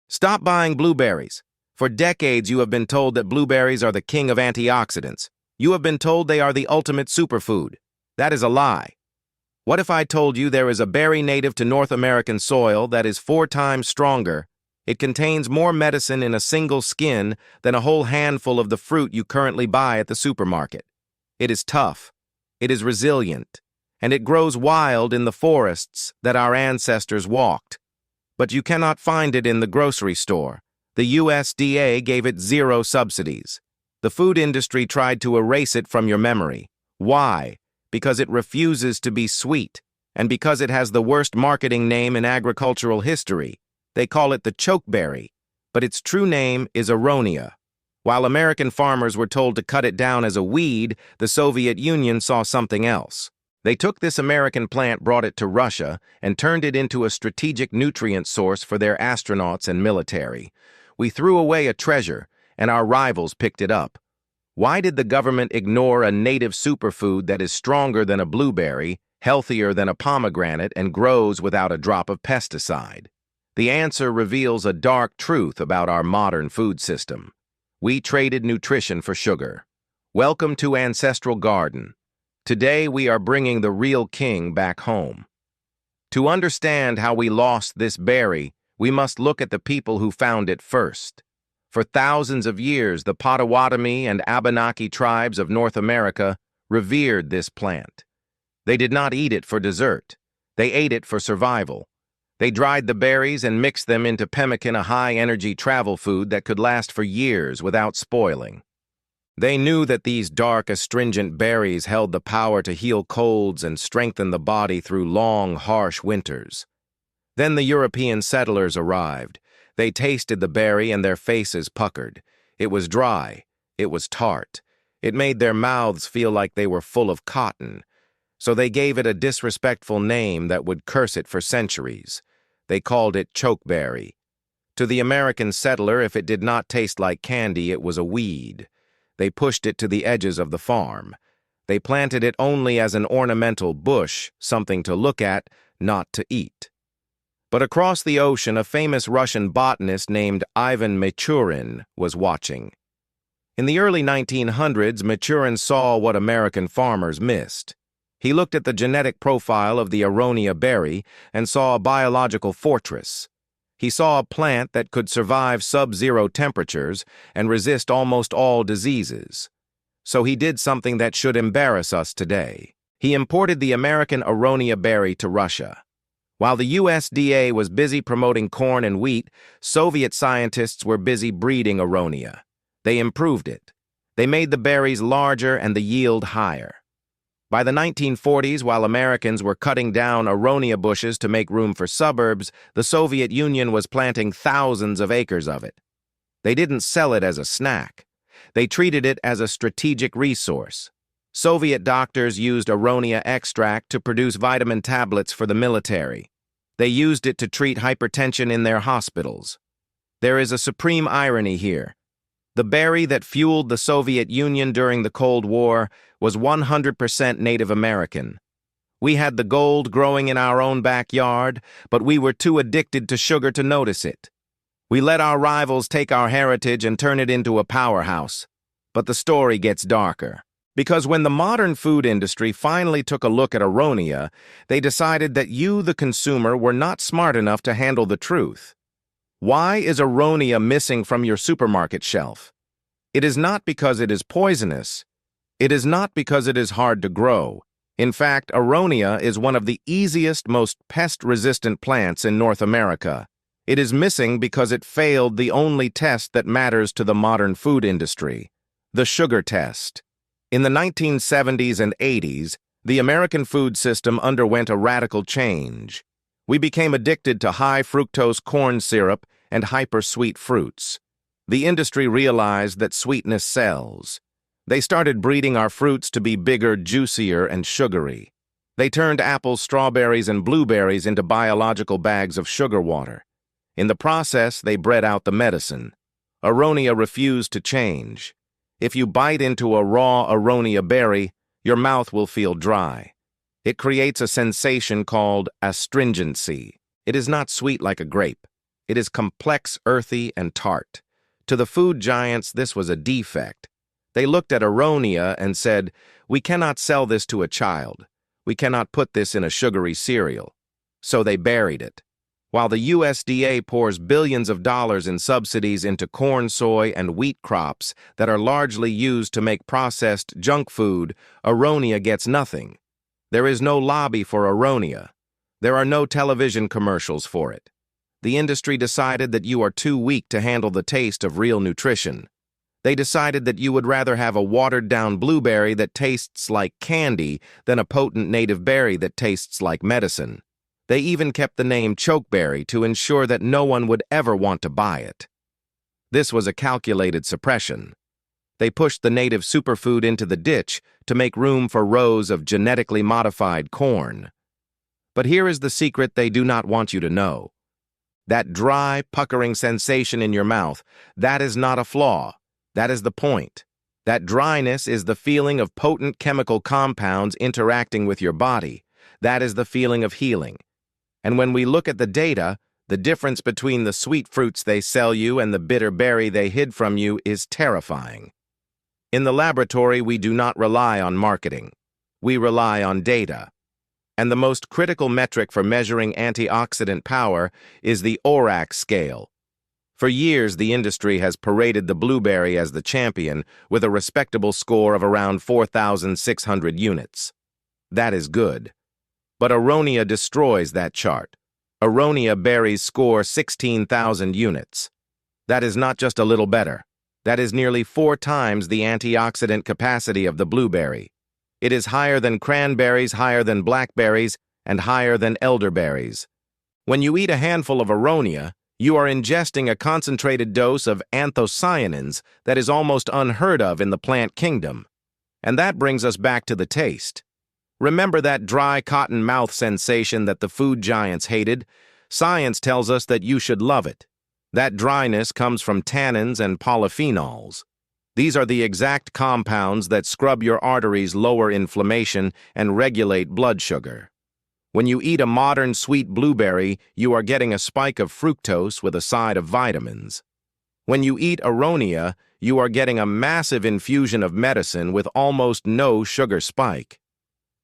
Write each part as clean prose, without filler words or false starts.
Stop buying blueberries. For decades, you have been told that blueberries are the king of antioxidants. You have been told they are the ultimate superfood. That is a lie. What if I told you there is a berry native to North American soil that is 4 times stronger? It contains more medicine in a single skin than a whole handful of the fruit you currently buy at the supermarket. It is tough, it is resilient, and it grows wild in the forests that our ancestors walked. But you cannot find it in the grocery store. The USDA gave it 0 subsidies. The food industry tried to erase it from your memory. Why? Because it refuses to be sweet, and because it has the worst marketing name in agricultural history. They call it the chokeberry, but its true name is Aronia. While American farmers were told to cut it down as a weed, the Soviet Union saw something else. They took this American plant, brought it to Russia, and turned it into a strategic nutrient source for their astronauts and military. We threw away a treasure, and our rivals picked it up. Why did the government ignore a native superfood that is stronger than a blueberry, healthier than a pomegranate, and grows without a drop of pesticide? The answer reveals a dark truth about our modern food system. We traded nutrition for sugar. Welcome to Ancestral Garden. Today we are bringing the real king back home. To understand how we lost this berry, we must look at the people who found it first. For thousands of years, the Potawatomi and Abenaki tribes of North America revered this plant. They did not eat it for dessert. They ate it for survival. They dried the berries and mixed them into pemmican, a high-energy travel food that could last for years without spoiling. They knew that these dark, astringent berries held the power to heal colds and strengthen the body through long, harsh winters. Then the European settlers arrived. They tasted the berry and their faces puckered. It was dry. It was tart. It made their mouths feel like they were full of cotton. So they gave it a disrespectful name that would curse it for centuries. They called it chokeberry. To the American settler, if it did not taste like candy, it was a weed. They pushed it to the edges of the farm. They planted it only as an ornamental bush, something to look at, not to eat. But across the ocean, a famous Russian botanist named Ivan Machurin was watching. In the early 1900s, Machurin saw what American farmers missed. He looked at the genetic profile of the Aronia berry and saw a biological fortress. He saw a plant that could survive sub-zero temperatures and resist almost all diseases. So he did something that should embarrass us today. He imported the American Aronia berry to Russia. While the USDA was busy promoting corn and wheat, Soviet scientists were busy breeding Aronia. They improved it. They made the berries larger and the yield higher. By the 1940s, while Americans were cutting down Aronia bushes to make room for suburbs, the Soviet Union was planting thousands of acres of it. They didn't sell it as a snack. They treated it as a strategic resource. Soviet doctors used Aronia extract to produce vitamin tablets for the military. They used it to treat hypertension in their hospitals. There is a supreme irony here. The berry that fueled the Soviet Union during the Cold War was 100% Native American. We had the gold growing in our own backyard, but we were too addicted to sugar to notice it. We let our rivals take our heritage and turn it into a powerhouse. But the story gets darker. Because when the modern food industry finally took a look at Aronia, they decided that you, the consumer, were not smart enough to handle the truth. Why is Aronia missing from your supermarket shelf? It is not because it is poisonous. It is not because it is hard to grow. In fact, Aronia is one of the easiest, most pest-resistant plants in North America. It is missing because it failed the only test that matters to the modern food industry, the sugar test. In the 1970s and 80s, the American food system underwent a radical change. We became addicted to high-fructose corn syrup and hyper-sweet fruits. The industry realized that sweetness sells. They started breeding our fruits to be bigger, juicier, and sugary. They turned apples, strawberries, and blueberries into biological bags of sugar water. In the process, they bred out the medicine. Aronia refused to change. If you bite into a raw Aronia berry, your mouth will feel dry. It creates a sensation called astringency. It is not sweet like a grape. It is complex, earthy, and tart. To the food giants, this was a defect. They looked at Aronia and said, "We cannot sell this to a child. We cannot put this in a sugary cereal." So they buried it. While the USDA pours billions of dollars in subsidies into corn, soy, and wheat crops that are largely used to make processed junk food, Aronia gets nothing. There is no lobby for Aronia. There are no television commercials for it. The industry decided that you are too weak to handle the taste of real nutrition. They decided that you would rather have a watered-down blueberry that tastes like candy than a potent native berry that tastes like medicine. They even kept the name Chokeberry to ensure that no one would ever want to buy it. This was a calculated suppression. They pushed the native superfood into the ditch to make room for rows of genetically modified corn. But here is the secret they do not want you to know. That dry, puckering sensation in your mouth, that is not a flaw. That is the point. That dryness is the feeling of potent chemical compounds interacting with your body. That is the feeling of healing. And when we look at the data, the difference between the sweet fruits they sell you and the bitter berry they hid from you is terrifying. In the laboratory, we do not rely on marketing. We rely on data. And the most critical metric for measuring antioxidant power is the ORAC scale. For years, the industry has paraded the blueberry as the champion with a respectable score of around 4,600 units. That is good. But Aronia destroys that chart. Aronia berries score 16,000 units. That is not just a little better. That is nearly 4 times the antioxidant capacity of the blueberry. It is higher than cranberries, higher than blackberries, and higher than elderberries. When you eat a handful of Aronia, you are ingesting a concentrated dose of anthocyanins that is almost unheard of in the plant kingdom. And that brings us back to the taste. Remember that dry cotton mouth sensation that the food giants hated? Science tells us that you should love it. That dryness comes from tannins and polyphenols. These are the exact compounds that scrub your arteries, lower inflammation, and regulate blood sugar. When you eat a modern sweet blueberry, you are getting a spike of fructose with a side of vitamins. When you eat Aronia, you are getting a massive infusion of medicine with almost no sugar spike.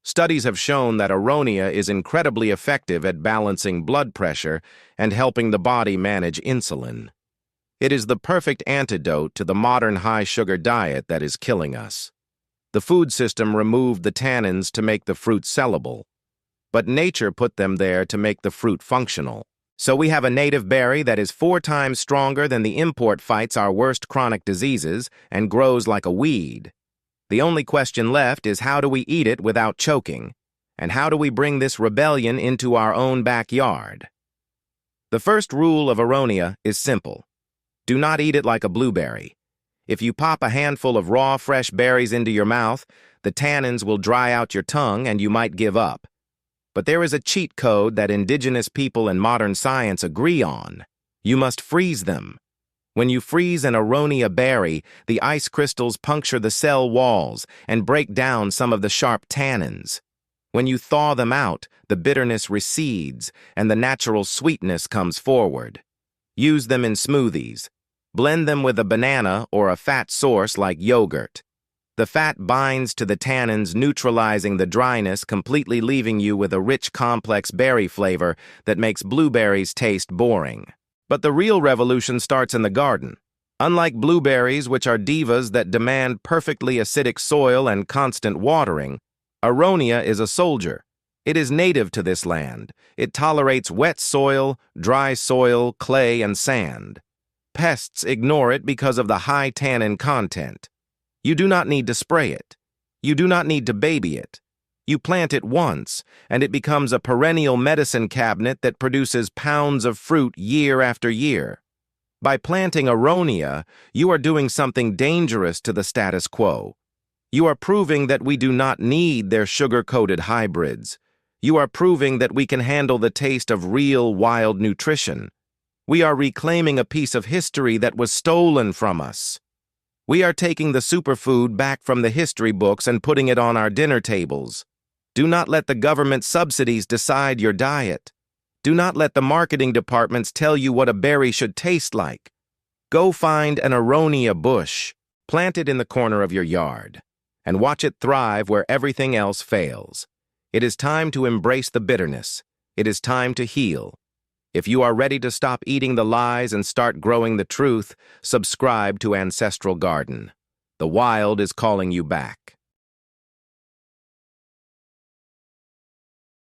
Studies have shown that Aronia is incredibly effective at balancing blood pressure and helping the body manage insulin. It is the perfect antidote to the modern high-sugar diet that is killing us. The food system removed the tannins to make the fruit sellable, but nature put them there to make the fruit functional. So we have a native berry that is 4 times stronger than the import fights our worst chronic diseases and grows like a weed. The only question left is how do we eat it without choking, and how do we bring this rebellion into our own backyard? The first rule of Aronia is simple. Do not eat it like a blueberry. If you pop a handful of raw, fresh berries into your mouth, the tannins will dry out your tongue and you might give up. But there is a cheat code that indigenous people and modern science agree on. You must freeze them. When you freeze an Aronia berry, the ice crystals puncture the cell walls and break down some of the sharp tannins. When you thaw them out, the bitterness recedes and the natural sweetness comes forward. Use them in smoothies. Blend them with a banana or a fat source like yogurt. The fat binds to the tannins, neutralizing the dryness, completely leaving you with a rich, complex berry flavor that makes blueberries taste boring. But the real revolution starts in the garden. Unlike blueberries, which are divas that demand perfectly acidic soil and constant watering, Aronia is a soldier. It is native to this land. It tolerates wet soil, dry soil, clay, and sand. Pests ignore it because of the high tannin content. You do not need to spray it. You do not need to baby it. You plant it once, and it becomes a perennial medicine cabinet that produces pounds of fruit year after year. By planting Aronia, you are doing something dangerous to the status quo. You are proving that we do not need their sugar-coated hybrids. You are proving that we can handle the taste of real, wild nutrition. We are reclaiming a piece of history that was stolen from us. We are taking the superfood back from the history books and putting it on our dinner tables. Do not let the government subsidies decide your diet. Do not let the marketing departments tell you what a berry should taste like. Go find an Aronia bush, plant it in the corner of your yard, and watch it thrive where everything else fails. It is time to embrace the bitterness. It is time to heal. If you are ready to stop eating the lies and start growing the truth, subscribe to Ancestral Garden. The wild is calling you back.